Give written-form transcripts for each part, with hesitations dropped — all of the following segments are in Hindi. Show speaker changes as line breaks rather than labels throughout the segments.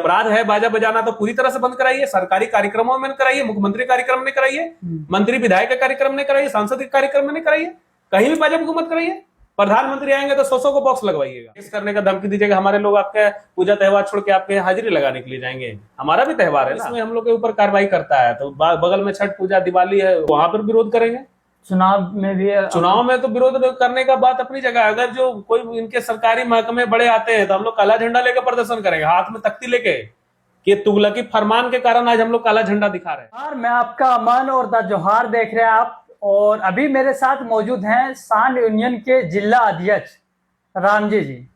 अपराध है बाजा बजाना तो पूरी तरह से बंद कराइए, सरकारी कार्यक्रमों में कराइए, मुख्यमंत्री कार्यक्रम में कराइए, मंत्री विधायक के कार्यक्रम में कराइए, सांसद के कार्यक्रम में कराइए, कहीं भी बाजा मत कराइए। प्रधानमंत्री आएंगे तो 100 को बॉक्स लगवाइएगा, इस करने का धमकी दीजिएगा, हमारे लोग आपके पूजा त्योहार छोड़ के आपके हाजिरी लगाने के लिए जाएंगे। हमारा भी त्योहार है ना, इसमें हम लोग के ऊपर कार्रवाई करता है। तो बगल में छठ पूजा दिवाली है, वहां पर विरोध करेंगे।
चुनाव में भी,
चुनाव में तो विरोध करने का बात अपनी जगह। अगर जो कोई इनके सरकारी महकमे बड़े आते हैं तो हम लोग काला झंडा लेकर प्रदर्शन करेंगे, हाथ में तख्ती लेके, कि तुगलकी फरमान के कारण आज हम लोग काला झंडा दिखा रहे हैं।
और मैं आपका अमन और द जोहार देख रहे हैं आप, और अभी मेरे साथ मौजूद हैं सांड यूनियन के जिला अध्यक्ष रामजी जी।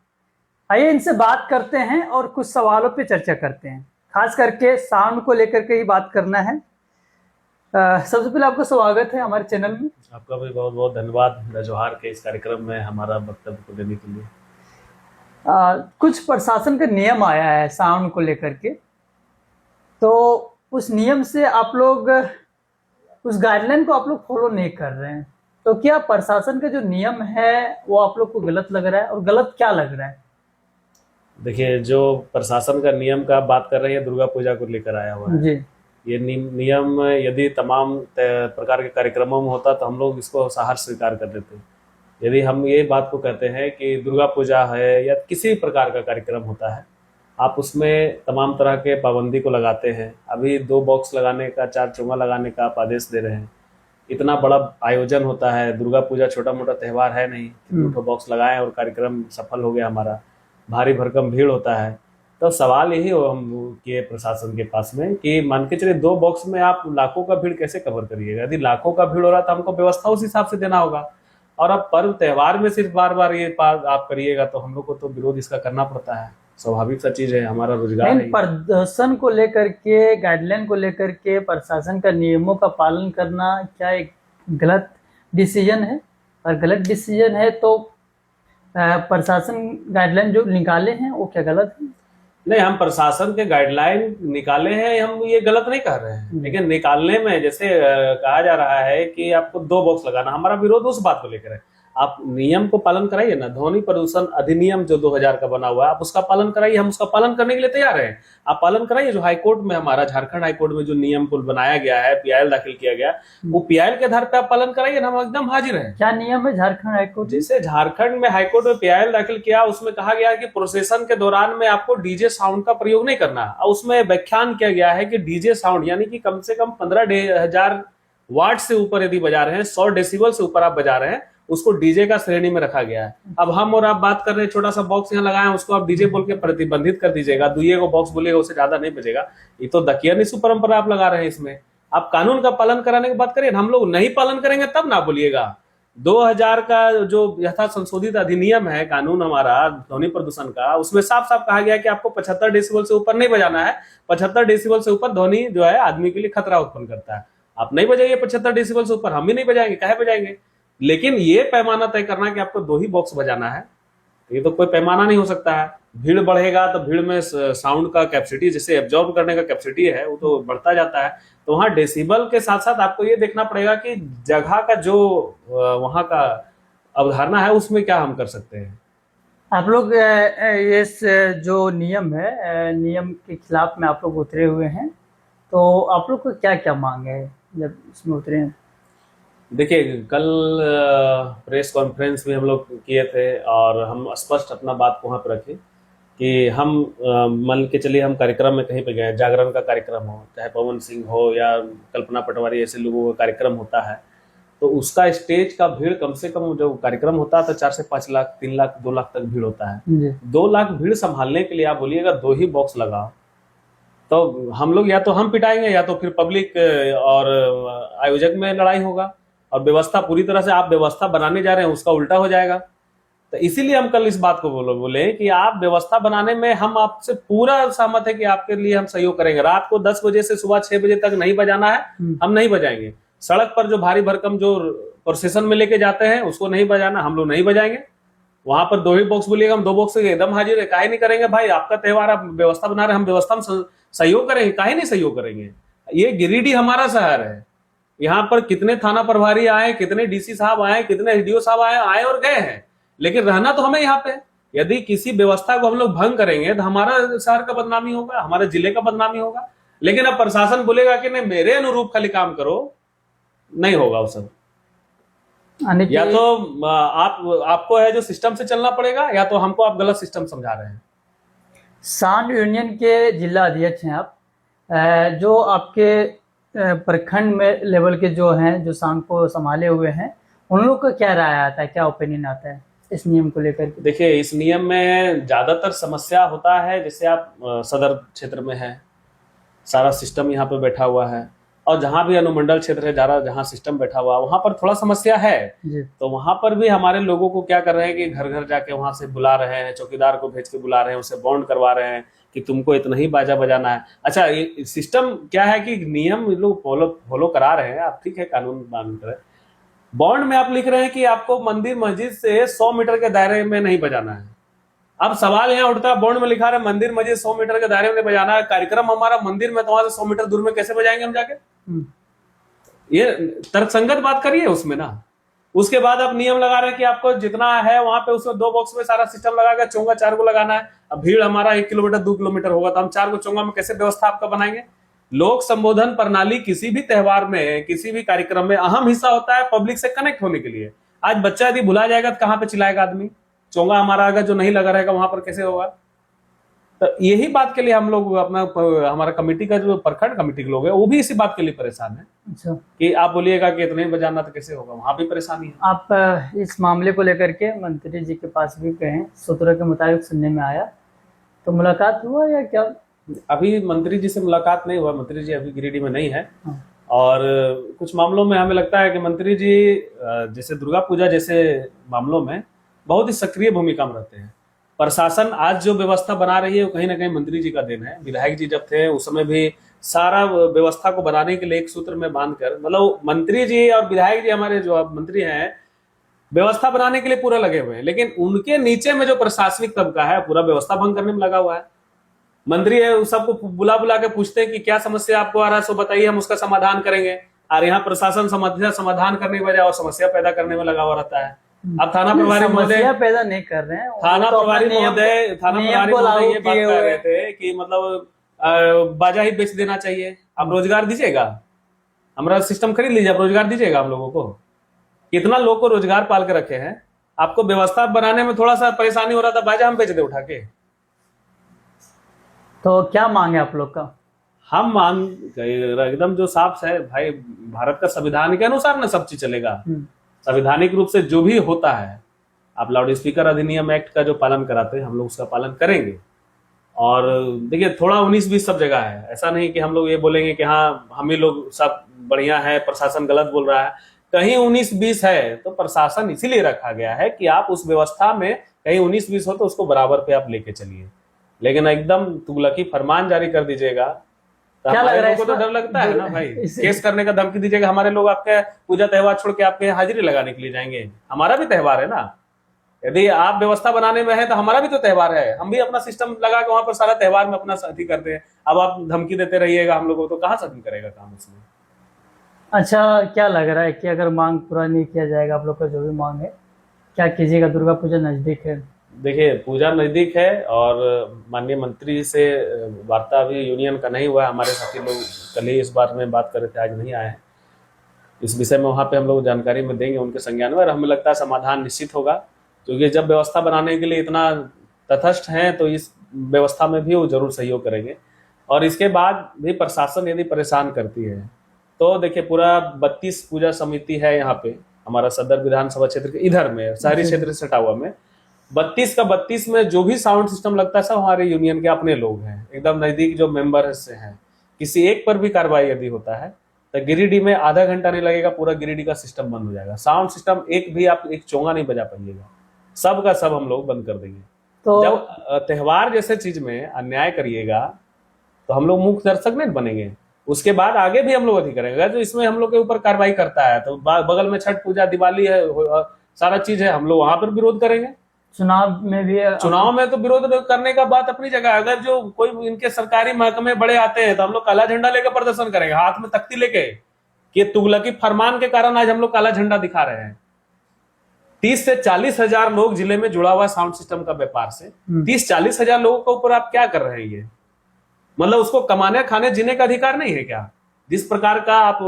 आइए इनसे बात करते हैं और कुछ सवालों पे चर्चा करते हैं, खास करके साउंड को लेकर के ही बात करना है। सबसे पहले आपका स्वागत है हमारे चैनल में।
आपका भी बहुत बहुत धन्यवाद जोहार के इस कार्यक्रम में हमारा वक्तव्य को देने के लिए।
कुछ प्रशासन का नियम आया है साउंड को लेकर के, तो उस नियम से आप लोग, उस गाइडलाइन को आप लोग फॉलो नहीं कर रहे हैं, तो क्या प्रशासन का जो नियम है वो आप लोग को गलत लग रहा है, और गलत क्या लग रहा है?
देखिए, जो प्रशासन का नियम का बात कर रहे हैं, दुर्गा पूजा को लेकर आया हुआ है
जी।
ये नियम यदि तमाम प्रकार के कार्यक्रमों में होता तो हम लोग इसको सहर्ष स्वीकार कर देते। यदि हम ये बात को कहते हैं कि दुर्गा पूजा है या किसी प्रकार का कार्यक्रम होता है, आप उसमें तमाम तरह के पाबंदी को लगाते हैं। अभी 2 बॉक्स लगाने का, 4 चोंगा लगाने का आप आदेश दे रहे हैं। इतना बड़ा आयोजन होता है, दुर्गा पूजा छोटा मोटा त्यौहार है नहीं, 2 बॉक्स लगाएं और कार्यक्रम सफल हो गया हमारा, भारी भरकम भीड़ होता है। तो सवाल यही हो हम किए प्रशासन के पास में कि मान के चलिए 2 बॉक्स में आप लाखों का भीड़ कैसे कवर करिएगा? यदि लाखों का भीड़ हो रहा तो हमको व्यवस्था उस हिसाब से देना होगा। और अब पर्व त्यौहार में सिर्फ बार बार ये आप करिएगा तो हम लोग को तो विरोध इसका करना पड़ता है, स्वाभाविक सा चीज है, हमारा रोजगार है।
प्रदर्शन को लेकर के, गाइडलाइन को लेकर के प्रशासन का नियमों का पालन करना क्या एक गलत डिसीजन है? और गलत डिसीजन है तो प्रशासन गाइडलाइन जो निकाले हैं वो क्या गलत है?
नहीं, हम प्रशासन के गाइडलाइन निकाले हैं, हम ये गलत नहीं कर रहे हैं, लेकिन निकालने में जैसे कहा जा रहा है कि आपको 2 बॉक्स लगाना, हमारा विरोध उस बात को लेकर है। आप नियम को पालन कराइए ना, ध्वनि प्रदूषण अधिनियम जो 2000 का बना हुआ है आप उसका पालन कराइए, हम उसका पालन करने के लिए तैयार हैं। आप पालन कराइए। जो हाईकोर्ट में हमारा झारखंड हाईकोर्ट में जो नियम को बनाया गया है, पीआईएल दाखिल किया गया, वो पीआईएल के आधार पे आप पालन कराइए ना, हम एकदम हाजिर हैं।
क्या नियम है झारखंड हाईकोर्ट?
जैसे झारखंड में हाईकोर्ट में पीआईएल दाखिल किया, उसमें कहा गया कि प्रोसेशन के दौरान में आपको डीजे साउंड का प्रयोग नहीं करना। और उसमें व्याख्यान किया गया है कि डीजे साउंड यानी कि कम से कम 15,000 वाट से ऊपर यदि बजा रहे हैं, 100 डेसिबल से ऊपर आप बजा रहे हैं, उसको डीजे का श्रेणी में रखा गया है। अब हम और आप बात कर रहे हैं, छोटा सा बॉक्स यहाँ लगाए, उसको आप डीजे बोल के प्रतिबंधित कर दीजिएगा, 2 बॉक्स बोलिएगा, उससे ज्यादा नहीं बजेगा। ये तो दकिया निशु परंपरा आप लगा रहे हैं। इसमें आप कानून का पालन कराने की बात करिए, हम लोग नहीं पालन करेंगे तब ना बोलिएगा। 2000 का जो यथा संशोधित अधिनियम है, कानून हमारा ध्वनि प्रदूषण का, उसमें साफ साफ कहा गया कि आपको 75 डेसिबल से ऊपर नहीं बजाना है। 75 डेसिबल से ऊपर ध्वनि जो है आदमी के लिए खतरा उत्पन्न करता है। आप नहीं बजाइए 75 डेसिबल से ऊपर, हम भी नहीं बजाएंगे, काहे बजाएंगे? लेकिन ये पैमाना तय करना कि आपको 2 ही बॉक्स बजाना है, ये तो कोई पैमाना नहीं हो सकता है। भीड़ बढ़ेगा तो भीड़ में साउंड का कैपेसिटी, जैसे एब्जॉर्ब करने का कैपेसिटी है, वो तो बढ़ता जाता है। तो वहाँ डेसिबल के साथ साथ आपको ये देखना पड़ेगा कि जगह का जो वहाँ का अवधारणा है उसमें क्या हम कर सकते हैं।
आप लोग ये जो नियम है, नियम के खिलाफ में आप लोग उतरे हुए हैं, तो आप लोग को क्या क्या मांग है जब इसमें उतरे हैं?
देखिए, कल प्रेस कॉन्फ्रेंस में हम लोग किए थे और हम स्पष्ट अपना बात को वहाँ पर रखे कि हम मान के चलिए हम कार्यक्रम में कहीं पे गए, जागरण का कार्यक्रम हो, चाहे पवन सिंह हो या कल्पना पटवारी, ऐसे लोगों का कार्यक्रम होता है, तो उसका स्टेज का भीड़ कम से कम, जो कार्यक्रम होता है तो 4 से 5 लाख, 3 लाख, 2 लाख तक भीड़ होता है। 2 लाख भीड़ संभालने के लिए आप बोलिएगा 2 ही बॉक्स लगाओ, तो हम लोग या तो हम पिटाएंगे या तो फिर पब्लिक और आयोजक में लड़ाई होगा। और व्यवस्था पूरी तरह से आप व्यवस्था बनाने जा रहे हैं उसका उल्टा हो जाएगा। तो इसीलिए हम कल इस बात को बोले कि आप व्यवस्था बनाने में हम आपसे पूरा सहमत है कि आपके लिए हम सहयोग करेंगे। रात को 10 बजे से सुबह 6 बजे तक नहीं बजाना है, हम नहीं बजाएंगे। सड़क पर जो भारी भरकम जो प्रोसेशन में लेके जाते हैं उसको नहीं बजाना, हम लोग नहीं बजाएंगे। वहां पर 2 ही बॉक्स बोलिएगा, हम 2 बॉक्स से एकदम हाजिर है। काहे नहीं करेंगे भाई? आपका त्यौहार, आप व्यवस्था बना रहे हैं, हम व्यवस्था में सहयोग करेंगे, काहे नहीं सहयोग करेंगे? ये गिरिडीह हमारा शहर है, यहाँ पर कितने थाना प्रभारी आए, कितने डीसी साहब आए, कितने एसडीओ साहब आए और गए हैं, लेकिन रहना तो हमें यहाँ पे। यदि किसी व्यवस्था को हम लोग भंग करेंगे तो हमारा शहर का बदनामी होगा, हमारे जिले का बदनामी होगा। लेकिन अब प्रशासन बोलेगा कि नहीं मेरे अनुरूप खाली काम करो, नहीं होगा वो सब।
यानी कि
या तो आपको है जो सिस्टम से चलना पड़ेगा, या तो हमको आप गलत सिस्टम समझा रहे हैं।
सांड यूनियन के जिला अध्यक्ष हैं आप, जो आपके प्रखंड में लेवल के जो हैं, जो सांड को संभाले हुए हैं, उन लोग का क्या राय आता है, क्या ओपिनियन आता है इस नियम को लेकर के?
देखिए, इस नियम में ज्यादातर समस्या होता है, जैसे आप सदर क्षेत्र में है, सारा सिस्टम यहाँ पे बैठा हुआ है, और जहाँ भी अनुमंडल क्षेत्र है जहाँ सिस्टम बैठा हुआ है वहां पर थोड़ा समस्या है।
जी।
तो वहां पर भी हमारे लोगों को क्या कर रहे हैं कि घर घर जाके वहां से बुला रहे हैं, चौकीदार को भेज के बुला रहे हैं, उसे बॉन्ड करवा रहे हैं कि तुमको इतना ही बाजा बजाना है। अच्छा, ये सिस्टम क्या है कि नियम लोग फॉलो करा रहे हैं, आप ठीक है कानून मान रहे हैं, बॉन्ड में आप लिख रहे हैं कि आपको मंदिर मस्जिद से 100 मीटर के दायरे में नहीं बजाना है। अब सवाल यहाँ उठता है, बॉन्ड में लिखा रहा है मंदिर मस्जिद 100 मीटर के दायरे में बजाना है, कार्यक्रम हमारा मंदिर में, तो वहां से 100 मीटर दूर में कैसे बजाएंगे हम जाके? ये तर्कसंगत बात करिए उसमें ना। उसके बाद आप नियम लगा रहे हैं कि आपको जितना है वहां पे उसमें 2 बॉक्स में सारा सिस्टम लगा के चोंगा 4 को लगाना है। अब भीड़ हमारा 1 किलोमीटर 2 किलोमीटर होगा, तो हम 4 को चोंगा में कैसे व्यवस्था आपका बनाएंगे? लोक संबोधन प्रणाली किसी भी त्योहार में, किसी भी कार्यक्रम में अहम हिस्सा होता है पब्लिक से कनेक्ट होने के लिए। आज बच्चा यदि भुला जाएगा तो कहाँ पे चिल्लाएगा आदमी? चोंगा हमारा अगर जो नहीं लगा रहेगा वहां पर कैसे होगा? तो यही बात के लिए हम लोग हमारा कमेटी का जो प्रखंड कमेटी के लोग हैं वो भी इसी बात के लिए परेशान है।
अच्छा,
कि आप बोलिएगा कि इतने बजाना तो कैसे होगा, वहां भी परेशानी है।
आप इस मामले को लेकर के मंत्री जी के पास भी गए, सूत्रों के मुताबिक सुनने में आया, तो मुलाकात हुआ या क्या?
अभी मंत्री जी से मुलाकात नहीं हुआ, मंत्री जी अभी गिरिडीह में नहीं है।
हाँ।
और कुछ मामलों में हमें लगता है कि मंत्री जी जैसे दुर्गा पूजा जैसे मामलों में बहुत ही सक्रिय भूमिका में रहते हैं। प्रशासन आज जो व्यवस्था बना रही है वो कहीं ना कहीं मंत्री जी का देन है। विधायक जी जब थे उस समय भी सारा व्यवस्था को बनाने के लिए एक सूत्र में बांधकर, मतलब मंत्री जी और विधायक जी हमारे जो मंत्री हैं व्यवस्था बनाने के लिए पूरा लगे हुए हैं, लेकिन उनके नीचे में जो प्रशासनिक तबका है पूरा व्यवस्था भंग करने में लगा हुआ है। मंत्री है सबको बुला बुला के पूछते हैं कि क्या समस्या आपको आ रहा है, सो बताइए, हम उसका समाधान करेंगे। और यहाँ प्रशासन समस्या समाधान करने के बजाय और समस्या पैदा करने में लगा हुआ रहता है। अब थाना प्रभारी महोदय
पैदा नहीं कर रहे हैं,
थाना प्रभारी महोदय ये बात कर रहे थे कि मतलब बाजा ही बेच देना चाहिए, आप रोजगार दीजिएगा, हमारा सिस्टम खरीद लीजिए, आप रोजगार दीजिएगा हम लोगों को। कितना लोग को रोजगार पाल के रखे हैं, आपको व्यवस्था बनाने में थोड़ा सा परेशानी हो रहा था, बाजा हम बेच दे उठा के।
तो क्या मांगे आप लोग का?
हम मांग एकदम जो साफ है भाई, भारत का संविधान के अनुसार ना सब चीज चलेगा। संवैधानिक रूप से जो भी होता है, आप लाउड स्पीकर अधिनियम एक्ट का जो पालन कराते हैं हम लोग उसका पालन करेंगे। और देखिए थोड़ा 19-20 सब जगह है, ऐसा नहीं कि हम लोग ये बोलेंगे कि हाँ हम ही लोग सब बढ़िया है, प्रशासन गलत बोल रहा है। कहीं 19-20 है तो प्रशासन इसीलिए रखा गया है कि आप उस व्यवस्था में कहीं 19-20 हो तो उसको बराबर पे आप लेके चलिए। लेकिन एकदम तुगलकी फरमान जारी कर दीजिएगा तो
क्या लग
हमारे
रहा है
लोगों को तो डर लगता है ना भाई, केस करने का धमकी दीजिएगा, हमारे लोग आपके पूजा त्योहार छोड़ के आपके हाजिरी लगाने के लिए जाएंगे। हमारा भी त्योहार है ना, यदि आप व्यवस्था बनाने में है तो हमारा भी तो त्योहार है, हम भी अपना सिस्टम लगा के वहां पर सारा त्योहार में अपना साथी करते हैं। अब आप धमकी देते रहिएगा हम लोगों को, तो कहाँ से आदमी करेगा काम उसमें?
अच्छा, क्या लग रहा है कि अगर मांग पूरा नहीं किया जाएगा, आप लोग का जो भी मांग है, क्या कीजिएगा? दुर्गा पूजा नजदीक है।
देखिए पूजा नजदीक है और माननीय मंत्री से वार्ता अभी यूनियन का नहीं हुआ है। हमारे साथी लोग कल ही इस बार में बात कर रहे थे, आज नहीं आए हैं। इस विषय में वहाँ पे हम लोग जानकारी में देंगे उनके संज्ञान में, और हमें लगता है समाधान निश्चित होगा। क्योंकि जब व्यवस्था बनाने के लिए इतना तटस्थ हैं तो इस व्यवस्था में भी वो जरूर सहयोग करेंगे। और इसके बाद भी प्रशासन यदि परेशान करती है तो देखिए पूरा 32 पूजा समिति है यहाँ पे हमारा सदर विधानसभा क्षेत्र के इधर में, शहरी क्षेत्र से सटा हुआ में 32 का 32 में जो भी साउंड सिस्टम लगता है सब हमारे यूनियन के अपने लोग हैं, एकदम नजदीक जो मेंबर से हैं। किसी एक पर भी कार्रवाई यदि होता है तो गिरिडीह में आधा घंटा नहीं लगेगा, पूरा गिरिडीह का सिस्टम बंद हो जाएगा। साउंड सिस्टम एक भी आप एक चोंगा नहीं बजा पाइएगा, सब का सब हम लोग बंद कर देंगे।
तो
जब त्योहार जैसे चीज में अन्याय करिएगा तो हम लोग मूक दर्शक नहीं बनेंगे, उसके बाद आगे भी हम लोग अधिक करेंगे। तो इसमें हम लोग के ऊपर कार्रवाई करता है तो बगल में छठ पूजा दिवाली है, सारा चीज है, हम लोग वहां पर विरोध करेंगे।
चुनाव में
तो विरोध करने का बात अपनी जगह। अगर जो कोई इनके सरकारी महकमे बड़े आते हैं तो हम लोग काला झंडा लेकर प्रदर्शन करेंगे, हाथ में तख्ती लेके, कि तुगलकी फरमान के कारण आज हम लोग काला झंडा दिखा रहे हैं। 30 से 40 हजार लोग जिले में जुड़ा हुआ साउंड सिस्टम का व्यापार से। 30-40 हजार लोगों के ऊपर आप क्या कर रहे हैं? ये मतलब उसको कमाने खाने जीने का अधिकार नहीं है क्या? जिस प्रकार का आप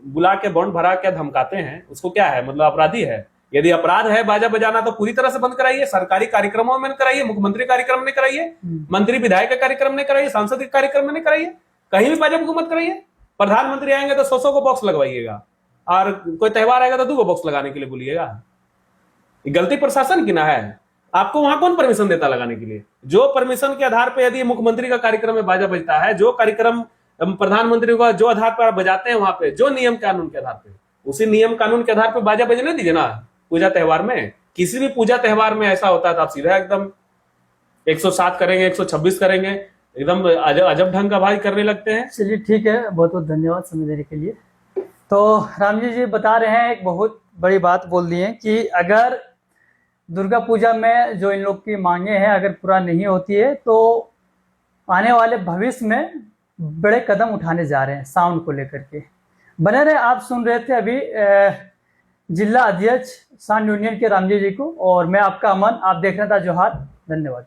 बुला के बॉन्ड भरा के धमकाते हैं, उसको क्या है? मतलब अपराधी है? यदि अपराध है बाजा बजाना तो पूरी तरह से बंद कराइए, सरकारी कार्यक्रमों में कराइए, मुख्यमंत्री कार्यक्रम में कराइए, मंत्री विधायक के कार्यक्रम में कराइए, सांसद के कार्यक्रम में कराइए, कहीं भी बाजा मत कराइए। प्रधानमंत्री आएंगे तो 100 को बॉक्स लगवाइएगा, और कोई त्योहार आएगा तो 2 बॉक्स लगाने के लिए बोलिएगा। गलती प्रशासन की ना है? आपको वहां कौन परमिशन देता लगाने के लिए? जो परमिशन के आधार पर यदि मुख्यमंत्री का कार्यक्रम में बाजा बजता है, जो कार्यक्रम प्रधानमंत्री का जो आधार पर आप बजाते हैं, वहां पे जो नियम कानून के आधार पे, उसी नियम कानून के आधार पर बाजा बजने दीजिए ना। पूजा त्योहार में, किसी भी पूजा त्योहार में ऐसा होता है तो आप सीधा एकदम 107 करेंगे, 126 करेंगे, एकदम अजब ढंग का भाई करने लगते हैं।
चलिए ठीक है, बहुत बहुत धन्यवाद समय देने के लिए। तो रामजी जी बता रहे हैं, एक बहुत बड़ी बात बोल दी है कि अगर दुर्गा पूजा में जो इन लोग की मांगे हैं अगर पूरा नहीं होती है तो आने वाले भविष्य में बड़े कदम उठाने जा रहे हैं साउंड को लेकर के। बने रहे, आप सुन रहे थे अभी जिला अध्यक्ष साउंड यूनियन के रामजी जी को, और मैं आपका अमन, आप देख रहे था जोहार। धन्यवाद।